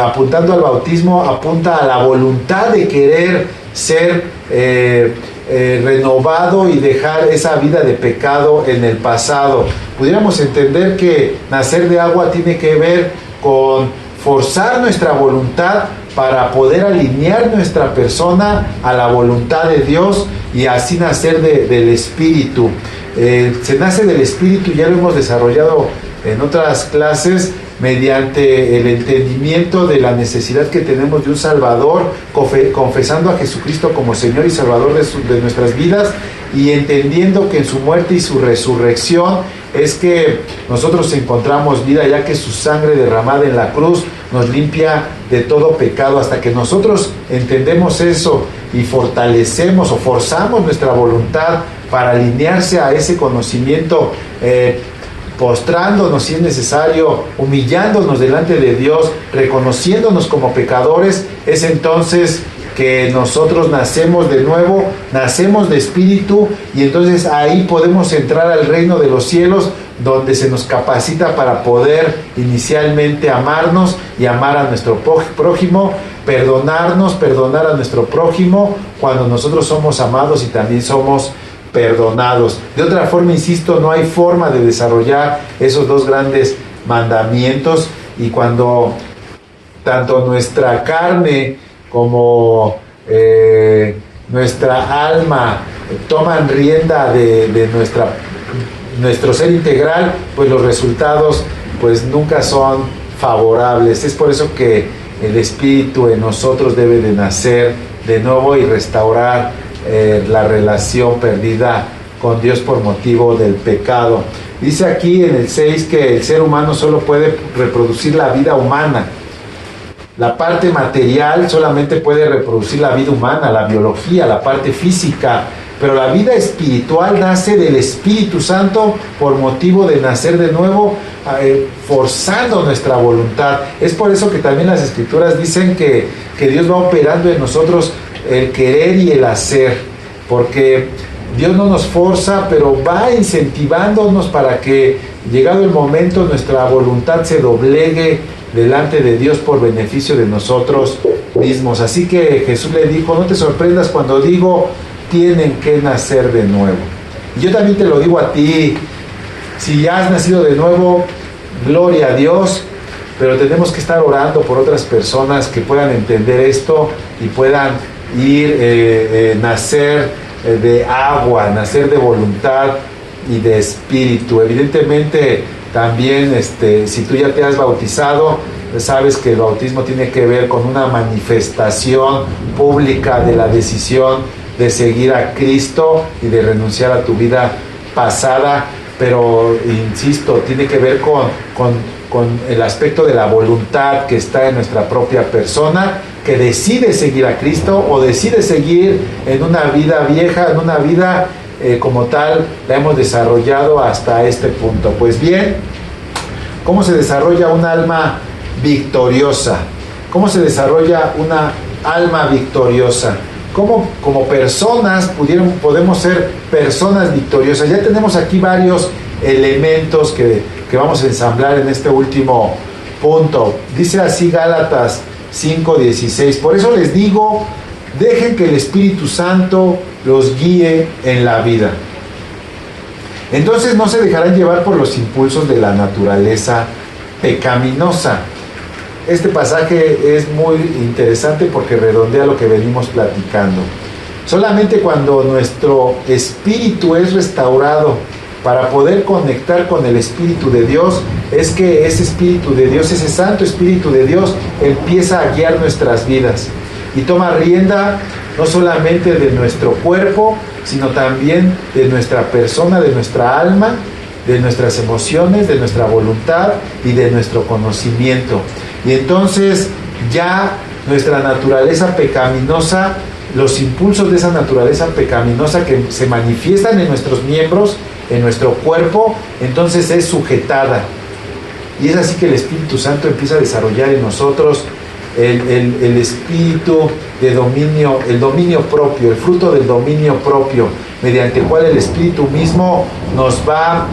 apuntando al bautismo, apunta a la voluntad de querer ser renovado y dejar esa vida de pecado en el pasado. Pudiéramos entender que nacer de agua tiene que ver con forzar nuestra voluntad para poder alinear nuestra persona a la voluntad de Dios y así nacer del Espíritu. Se nace del Espíritu, ya lo hemos desarrollado en otras clases, mediante el entendimiento de la necesidad que tenemos de un Salvador, confesando a Jesucristo como Señor y Salvador de nuestras vidas, y entendiendo que en su muerte y su resurrección es que nosotros encontramos vida, ya que su sangre derramada en la cruz nos limpia de todo pecado. Hasta que nosotros entendemos eso y fortalecemos o forzamos nuestra voluntad para alinearse a ese conocimiento, postrándonos si es necesario, humillándonos delante de Dios, reconociéndonos como pecadores, es entonces que nosotros nacemos de nuevo, nacemos de espíritu, y entonces ahí podemos entrar al reino de los cielos, donde se nos capacita para poder inicialmente amarnos y amar a nuestro prójimo, perdonar a nuestro prójimo cuando nosotros somos amados y también somos perdonados. De otra forma, insisto, no hay forma de desarrollar esos dos grandes mandamientos, y cuando tanto nuestra carne como nuestra alma toman rienda de nuestro ser integral, pues los resultados pues nunca son favorables. Es por eso que el Espíritu en nosotros debe de nacer de nuevo y restaurar la relación perdida con Dios por motivo del pecado. Dice aquí en el 6 que el ser humano solo puede reproducir la vida humana. La parte material solamente puede reproducir la vida humana, la biología, la parte física, pero la vida espiritual nace del Espíritu Santo por motivo de nacer de nuevo, forzando nuestra voluntad. Es por eso que también las Escrituras dicen que Dios va operando en nosotros el querer y el hacer, porque Dios no nos forza, pero va incentivándonos para que, llegado el momento, nuestra voluntad se doblegue delante de Dios por beneficio de nosotros mismos. Así que Jesús le dijo: no te sorprendas cuando digo tienen que nacer de nuevo. Y yo también te lo digo a ti: si ya has nacido de nuevo, gloria a Dios, pero tenemos que estar orando por otras personas que puedan entender esto y puedan ir, nacer de agua, nacer de voluntad y de espíritu. Evidentemente también si tú ya te has bautizado, sabes que el bautismo tiene que ver con una manifestación pública de la decisión de seguir a Cristo y de renunciar a tu vida pasada, pero insisto, tiene que ver con el aspecto de la voluntad que está en nuestra propia persona, que decide seguir a Cristo o decide seguir en una vida vieja, en una vida como tal la hemos desarrollado hasta este punto. Pues bien, ¿cómo se desarrolla un alma victoriosa? ¿Cómo se desarrolla una alma victoriosa? ¿Cómo como personas podemos ser personas victoriosas? Ya tenemos aquí varios elementos que vamos a ensamblar en este último punto. Dice así Gálatas 5:16: por eso les digo, dejen que el Espíritu Santo los guíe en la vida. Entonces no se dejarán llevar por los impulsos de la naturaleza pecaminosa. Este pasaje es muy interesante porque redondea lo que venimos platicando. Solamente cuando nuestro espíritu es restaurado para poder conectar con el Espíritu de Dios, es que ese Espíritu de Dios, ese Santo Espíritu de Dios, empieza a guiar nuestras vidas y toma rienda no solamente de nuestro cuerpo, sino también de nuestra persona, de nuestra alma, de nuestras emociones, de nuestra voluntad y de nuestro conocimiento. Y entonces ya nuestra naturaleza pecaminosa, los impulsos de esa naturaleza pecaminosa que se manifiestan en nuestros miembros, en nuestro cuerpo, entonces es sujetada. Y es así que el Espíritu Santo empieza a desarrollar en nosotros el espíritu de dominio, el dominio propio, el fruto del dominio propio, mediante el cual el Espíritu mismo nos va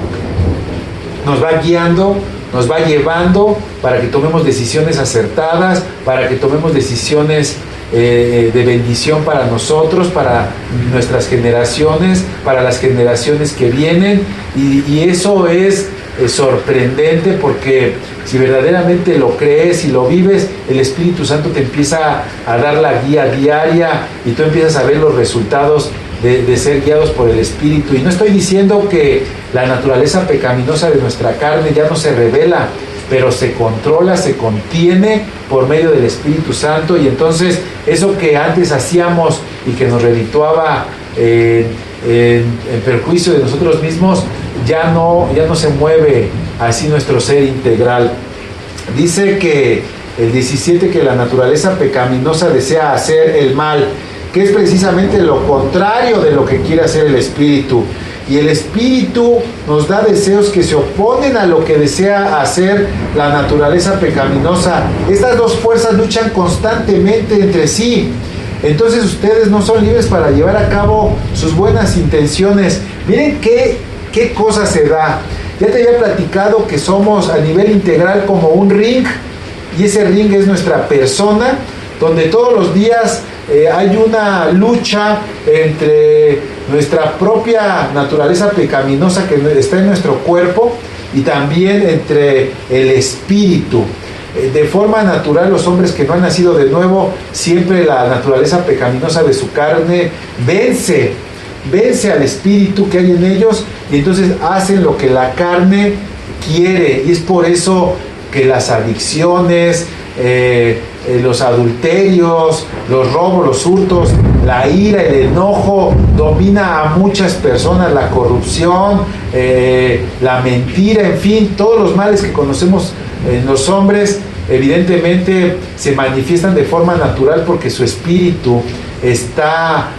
guiando, nos va llevando para que tomemos decisiones acertadas, para que tomemos decisiones de bendición para nosotros, para nuestras generaciones, para las generaciones que vienen, y eso es sorprendente, porque si verdaderamente lo crees y lo vives, el Espíritu Santo te empieza a dar la guía diaria y tú empiezas a ver los resultados de ser guiados por el Espíritu. Y no estoy diciendo que la naturaleza pecaminosa de nuestra carne ya no se revela, pero se controla, se contiene por medio del Espíritu Santo, y entonces eso que antes hacíamos y que nos redituaba en perjuicio de nosotros mismos, ya no se mueve así nuestro ser integral. Dice que el 17, que la naturaleza pecaminosa desea hacer el mal, que es precisamente lo contrario de lo que quiere hacer el Espíritu. Y el Espíritu nos da deseos que se oponen a lo que desea hacer la naturaleza pecaminosa. Estas dos fuerzas luchan constantemente entre sí. Entonces ustedes no son libres para llevar a cabo sus buenas intenciones. Miren qué cosa se da. Ya te había platicado que somos a nivel integral como un ring, y ese ring es nuestra persona, donde todos los días hay una lucha entre nuestra propia naturaleza pecaminosa que está en nuestro cuerpo y también entre el espíritu. De forma natural, los hombres que no han nacido de nuevo, siempre la naturaleza pecaminosa de su carne vence al espíritu que hay en ellos, y entonces hacen lo que la carne quiere. Y es por eso que las adicciones, los adulterios, los robos, los hurtos, la ira, el enojo domina a muchas personas, la corrupción, la mentira, en fin, todos los males que conocemos en los hombres evidentemente se manifiestan de forma natural porque su espíritu está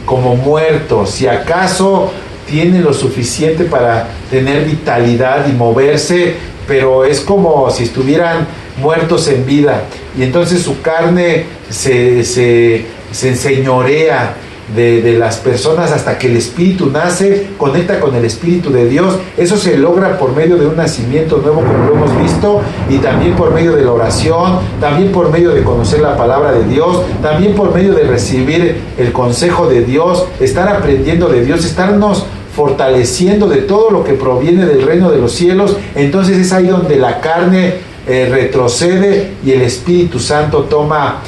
como muerto. Si acaso tiene lo suficiente para tener vitalidad y moverse, pero es como si estuvieran muertos en vida, y entonces su carne se enseñorea de las personas hasta que el espíritu nace, conecta con el Espíritu de Dios. Eso se logra por medio de un nacimiento nuevo, como lo hemos visto, y también por medio de la oración, también por medio de conocer la palabra de Dios, también por medio de recibir el consejo de Dios, estar aprendiendo de Dios, estarnos fortaleciendo de todo lo que proviene del reino de los cielos. Entonces es ahí donde la carne retrocede y el Espíritu Santo toma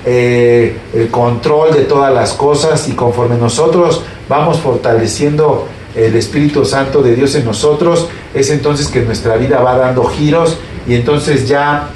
el control de todas las cosas, y conforme nosotros vamos fortaleciendo el Espíritu Santo de Dios en nosotros, es entonces que nuestra vida va dando giros, y entonces ya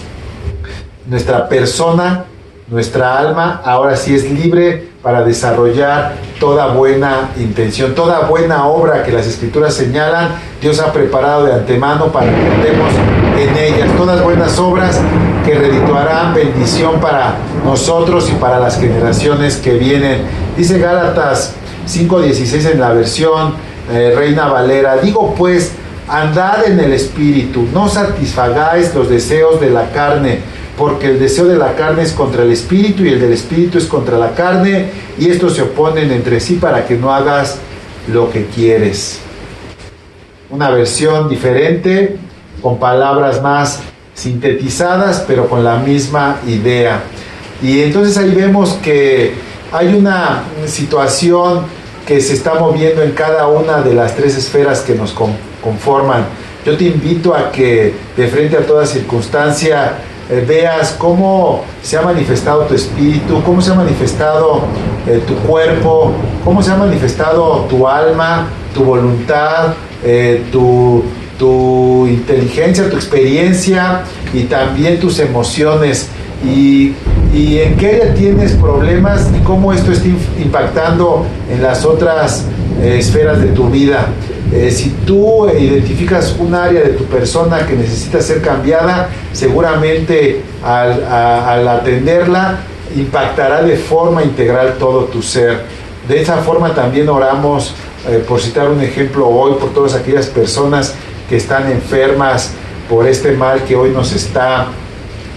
nuestra persona, nuestra alma, ahora sí es libre para desarrollar toda buena intención, toda buena obra que las Escrituras señalan. Dios ha preparado de antemano para que andemos en ellas, todas buenas obras que redituarán bendición para nosotros y para las generaciones que vienen. Dice Gálatas 5:16 en la versión Reina Valera: digo pues, andad en el Espíritu, no satisfagáis los deseos de la carne, porque el deseo de la carne es contra el Espíritu y el del Espíritu es contra la carne, y estos se oponen entre sí para que no hagas lo que quieres. Una versión diferente, con palabras más sintetizadas, pero con la misma idea. Y entonces ahí vemos que hay una situación que se está moviendo en cada una de las tres esferas que nos conforman. Yo te invito a que de frente a toda circunstancia veas cómo se ha manifestado tu espíritu, cómo se ha manifestado tu cuerpo, cómo se ha manifestado tu alma, tu voluntad, tu inteligencia, tu experiencia y también tus emociones, y en qué área tienes problemas y cómo esto está impactando en las otras esferas de tu vida. Si tú identificas un área de tu persona que necesita ser cambiada, seguramente al atenderla impactará de forma integral todo tu ser. De esa forma también oramos, por citar un ejemplo hoy, por todas aquellas personas que están enfermas por este mal que hoy nos está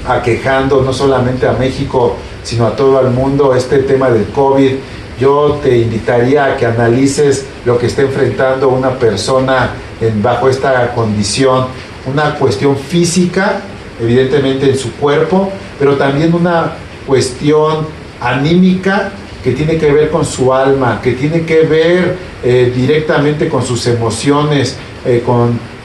aquejando, no solamente a México, sino a todo el mundo, este tema del COVID. Yo te invitaría a que analices lo que está enfrentando una persona bajo esta condición, una cuestión física, evidentemente en su cuerpo, pero también una cuestión anímica que tiene que ver con su alma, que tiene que ver directamente con sus emociones,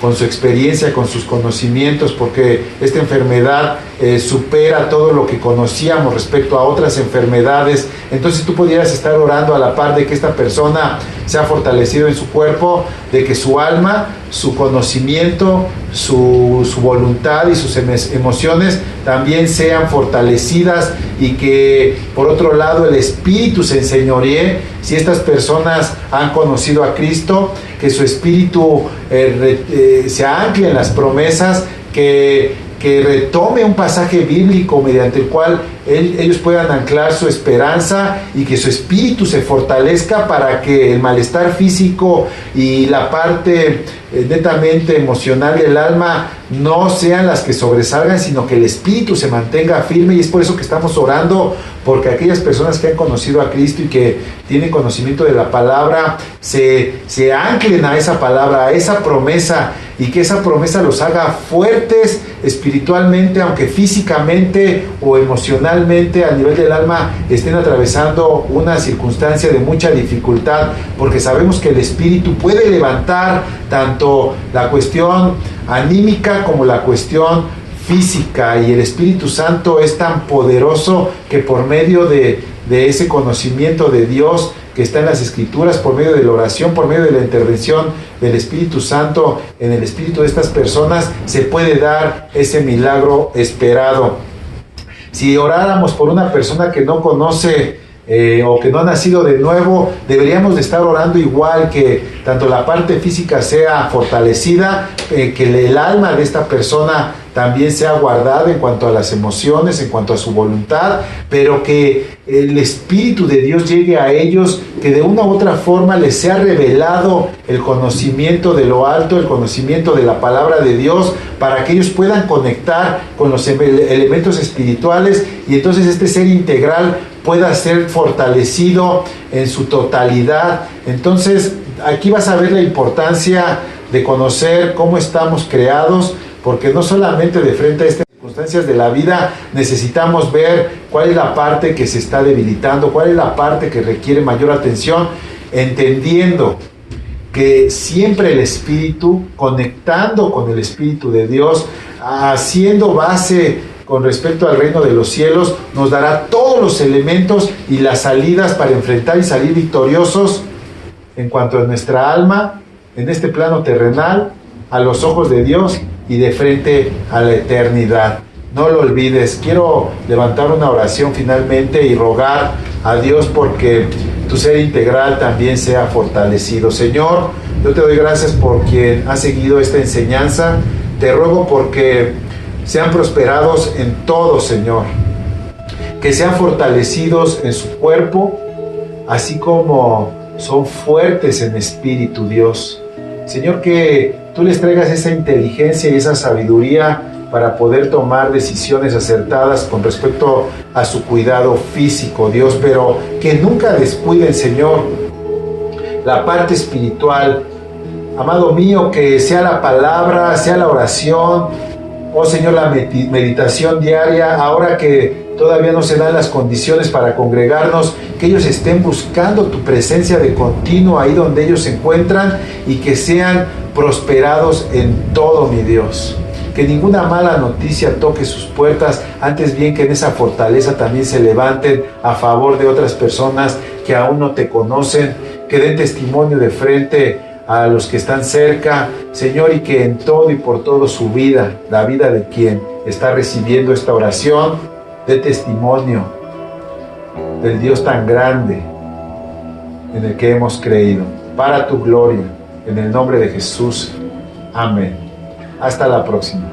con su experiencia, con sus conocimientos, porque esta enfermedad supera todo lo que conocíamos respecto a otras enfermedades. Entonces tú pudieras estar orando a la par de que esta persona sea fortalecido en su cuerpo, de que su alma, su conocimiento, su voluntad y sus emociones también sean fortalecidas, y que por otro lado el Espíritu se enseñoree. Si estas personas han conocido a Cristo, que su espíritu se ancle en las promesas, que retome un pasaje bíblico mediante el cual ellos puedan anclar su esperanza, y que su espíritu se fortalezca para que el malestar físico y la parte netamente emocional del alma no sean las que sobresalgan, sino que el espíritu se mantenga firme. Y es por eso que estamos orando, porque aquellas personas que han conocido a Cristo y que tienen conocimiento de la palabra se anclen a esa palabra, a esa promesa, y que esa promesa los haga fuertes espiritualmente, aunque físicamente o emocionalmente a nivel del alma estén atravesando una circunstancia de mucha dificultad, porque sabemos que el Espíritu puede levantar tanto la cuestión anímica como la cuestión física, y el Espíritu Santo es tan poderoso que por medio de ese conocimiento de Dios que está en las Escrituras, por medio de la oración, por medio de la intervención del Espíritu Santo en el espíritu de estas personas, se puede dar ese milagro esperado. Si oráramos por una persona que no conoce o que no ha nacido de nuevo, deberíamos de estar orando igual, que tanto la parte física sea fortalecida, que el alma de esta persona también sea guardada en cuanto a las emociones, en cuanto a su voluntad, pero que el Espíritu de Dios llegue a ellos, que de una u otra forma les sea revelado el conocimiento de lo alto, el conocimiento de la palabra de Dios, para que ellos puedan conectar con los elementos espirituales, y entonces este ser integral pueda ser fortalecido en su totalidad. Entonces aquí vas a ver la importancia de conocer cómo estamos creados, porque no solamente de frente a estas circunstancias de la vida necesitamos ver cuál es la parte que se está debilitando, cuál es la parte que requiere mayor atención, entendiendo que siempre el Espíritu, conectando con el Espíritu de Dios, haciendo base con respecto al reino de los cielos, nos dará todos los elementos y las salidas para enfrentar y salir victoriosos en cuanto a nuestra alma, en este plano terrenal, a los ojos de Dios y de frente a la eternidad. No lo olvides. Quiero levantar una oración finalmente y rogar a Dios porque tu ser integral también sea fortalecido. Señor, yo te doy gracias por quien ha seguido esta enseñanza. Te ruego porque sean prosperados en todo, Señor, que sean fortalecidos en su cuerpo, así como son fuertes en espíritu, Dios. Señor, que tú les traigas esa inteligencia y esa sabiduría para poder tomar decisiones acertadas con respecto a su cuidado físico, Dios, pero que nunca descuiden, Señor, la parte espiritual. Amado mío, que sea la palabra, sea la oración, oh Señor, la meditación diaria, ahora que todavía no se dan las condiciones para congregarnos, que ellos estén buscando tu presencia de continuo ahí donde ellos se encuentran, y que sean prosperados en todo, mi Dios. Que ninguna mala noticia toque sus puertas, antes bien que en esa fortaleza también se levanten a favor de otras personas que aún no te conocen, que den testimonio de frente a los que están cerca, Señor, y que en todo y por todo su vida, la vida de quien está recibiendo esta oración, dé testimonio del Dios tan grande en el que hemos creído, para tu gloria, en el nombre de Jesús. Amén. Hasta la próxima.